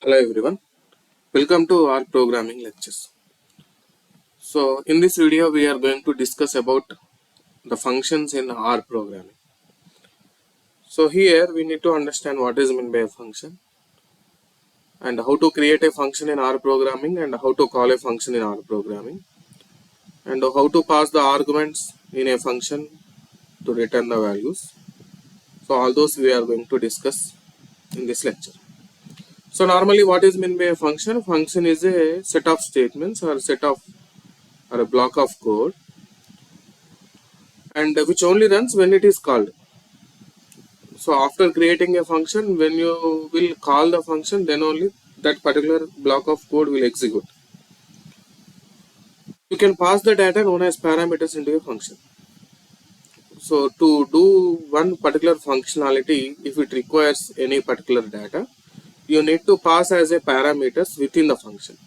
Hello everyone, welcome to our programming lectures. So in this video we are going to discuss about the functions in R programming. So here we need to understand what is meant by a function and how to create a function in R programming and how to call a function in R programming and how to pass the arguments in a function to return the values. So all those we are going to discuss in this lecture. So normally what is meant by a function? Function is a set of statements or a block of code and which only runs when it is called. So after creating a function, when you will call the function, then only that particular block of code will execute. You can pass the data known as parameters into a function. So to do one particular functionality, if it requires any particular data, you need to pass as a parameters within the function.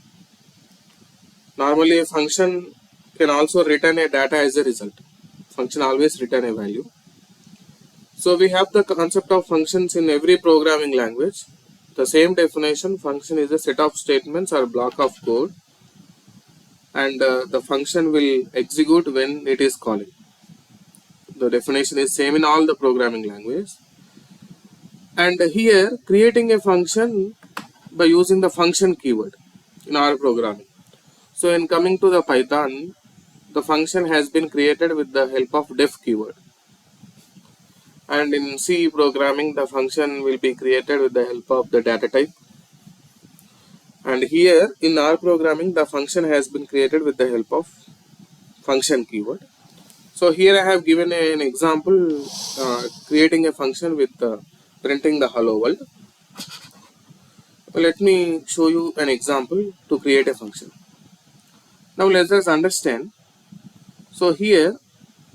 Normally a function can also return a data as a result. Function always return a value. So we have the concept of functions in every programming language. The same definition, function is a set of statements or block of code and the function will execute when it is calling. The definition is same in all the programming languages. And here creating a function by using the function keyword in our programming. So in coming to the Python, the function has been created with the help of def keyword. And in C programming, the function will be created with the help of the data type. And here in R programming, the function has been created with the help of function keyword. So here I have given an example creating a function with printing the hello world. Let me show you an example to create a function. Now let us understand. So here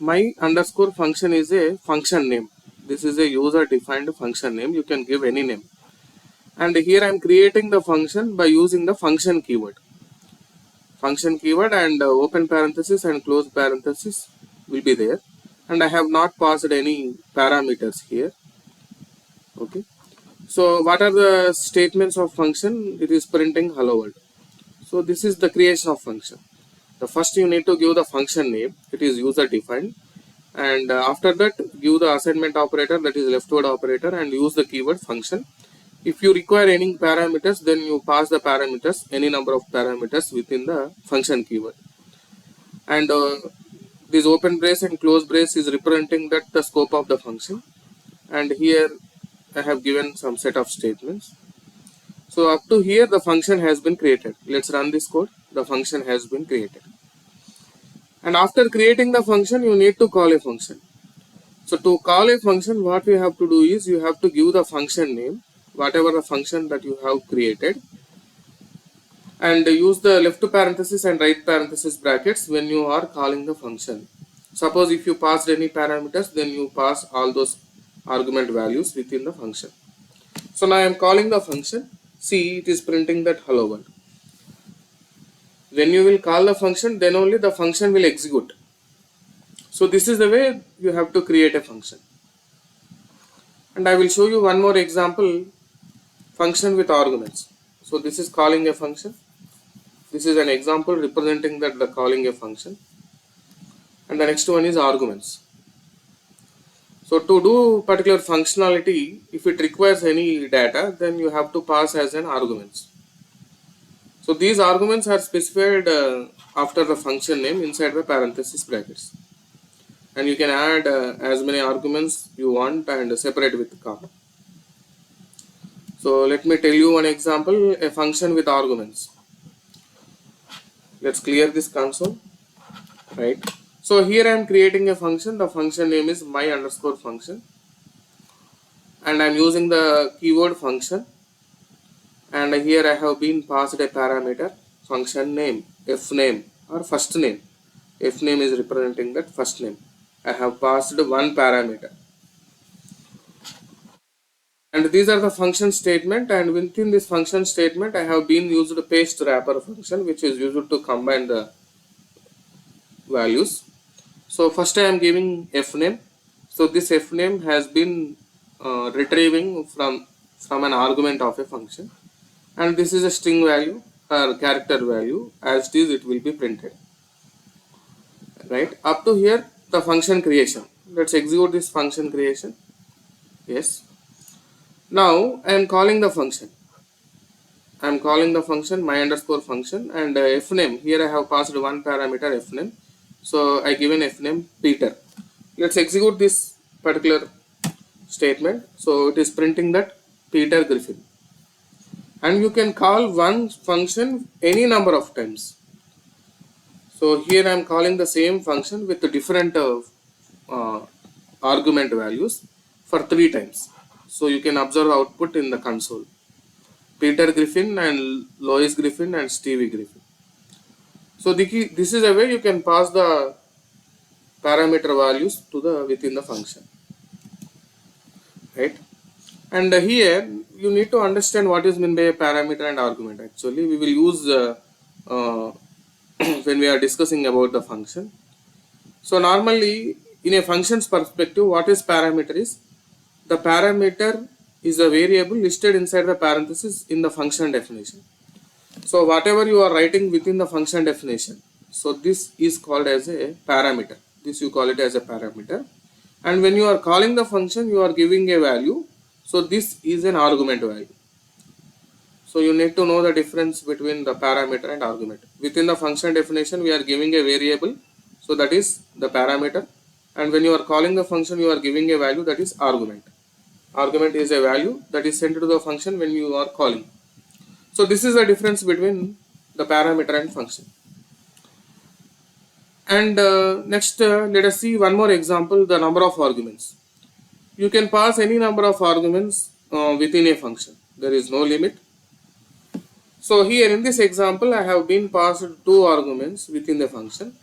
my underscore function is a function name. This is a user defined function name. You can give any name. And here I am creating the function by using the function keyword. Function keyword and open parenthesis and close parenthesis will be there. And I have not passed any parameters here. Okay. So what are the statements of function? It is printing hello world. So this is the creation of function. The first you need to give the function name. It is user defined. And after that give the assignment operator, that is leftward operator, and use the keyword function. If you require any parameters, then you pass the parameters, any number of parameters within the function keyword. And this open brace and close brace is representing that the scope of the function. And here I have given some set of statements. So up to here the function has been created. Let's run this code. The function has been created. And after creating the function, you need to call a function. So to call a function, what we have to do is you have to give the function name, whatever the function that you have created, and use the left parenthesis and right parenthesis brackets when you are calling the function. Suppose if you passed any parameters, then you pass all those argument values within the function. So now I am calling the function. See, it is printing that hello world. When you will call the function, then only the function will execute. So this is the way you have to create a function. And I will show you one more example, function with arguments. So this is calling a function. This is an example representing that the calling a function. And the next one is arguments. So to do particular functionality, if it requires any data, then you have to pass as an arguments. So these arguments are specified after the function name inside the parenthesis brackets. And you can add as many arguments you want and separate with comma. So let me tell you one example, a function with arguments. Let's clear this console, right? So here I am creating a function. The function name is my underscore function. And I am using the keyword function. And here I have been passed a parameter, function name, f name or first name. F name is representing that first name. I have passed one parameter. And these are the function statement, and within this function statement I have been used paste wrapper function, which is used to combine the values. So first I am giving f name. So this f name has been retrieving from an argument of a function. and this is a string value or character value. As it is, it will be printed, right? Up to here the function creation. Let's execute this function creation. Yes, now I am calling the function. I am calling the function my underscore function, and fname. Here I have passed one parameter fname, so I given fname Peter. Let's execute this particular statement. So it is printing that Peter Griffin, and you can call one function any number of times. So here I am calling the same function with different uh, argument values for 3 times. So you can observe output in the console. Peter Griffin and Lois Griffin and Stevie Griffin. So this is a way you can pass the parameter values to the within the function, right? And here you need to understand what is meant by a parameter and argument. Actually, we will use when we are discussing about the function. So normally in a function's perspective, what is parameter is the parameter is a variable listed inside the parenthesis in the function definition. So whatever you are writing within the function definition, so this is called as a parameter. This you call it as a parameter. And when you are calling the function, you are giving a value. So this is an argument value. So you need to know the difference between the parameter and argument. Within the function definition, we are giving a variable. So that is the parameter. And when you are calling the function, you are giving a value, that is argument. Argument is a value that is sent to the function when you are calling. So this is the difference between the parameter and function. And next, let us see one more example, the number of arguments. You can pass any number of arguments within a function. There is no limit. So here in this example, I have been passed 2 arguments within the function.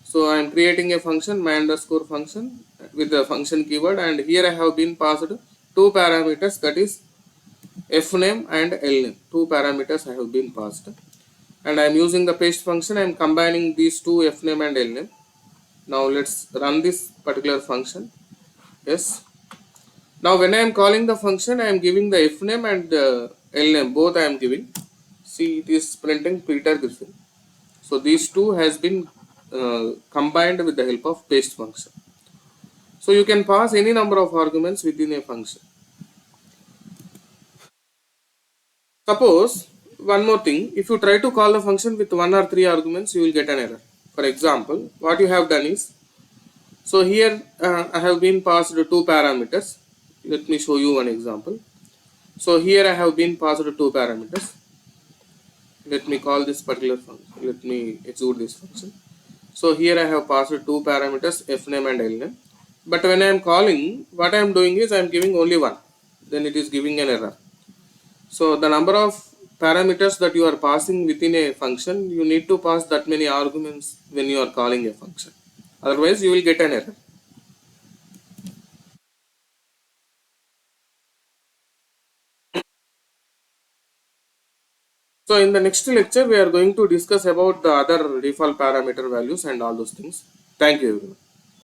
So I am creating a function, my underscore function with the function keyword, and here I have been passed 2 parameters, that is fname and lname. 2 parameters I have been passed, and I am using the paste function. I am combining these 2 fname and lname. Now let's run this particular function. Yes. Now when I am calling the function, I am giving the fname and lname, both I am giving. See, it is printing Peter Griffin. So these two has been combined with the help of paste function. So you can pass any number of arguments within a function. Suppose one more thing, if you try to call the function with 1 or 3 arguments, you will get an error. For example, what you have done is, so here I have been passed 2 parameters. Let me show you one example. So here I have been passed 2 parameters. Let me call this particular function. Let me execute this function. So here I have passed 2 parameters, fname and lname. But when I am calling, what I am doing is I am giving only 1. Then it is giving an error. So the number of parameters that you are passing within a function, you need to pass that many arguments when you are calling a function. Otherwise, you will get an error. So in the next lecture, we are going to discuss about the other default parameter values and all those things. Thank you everyone.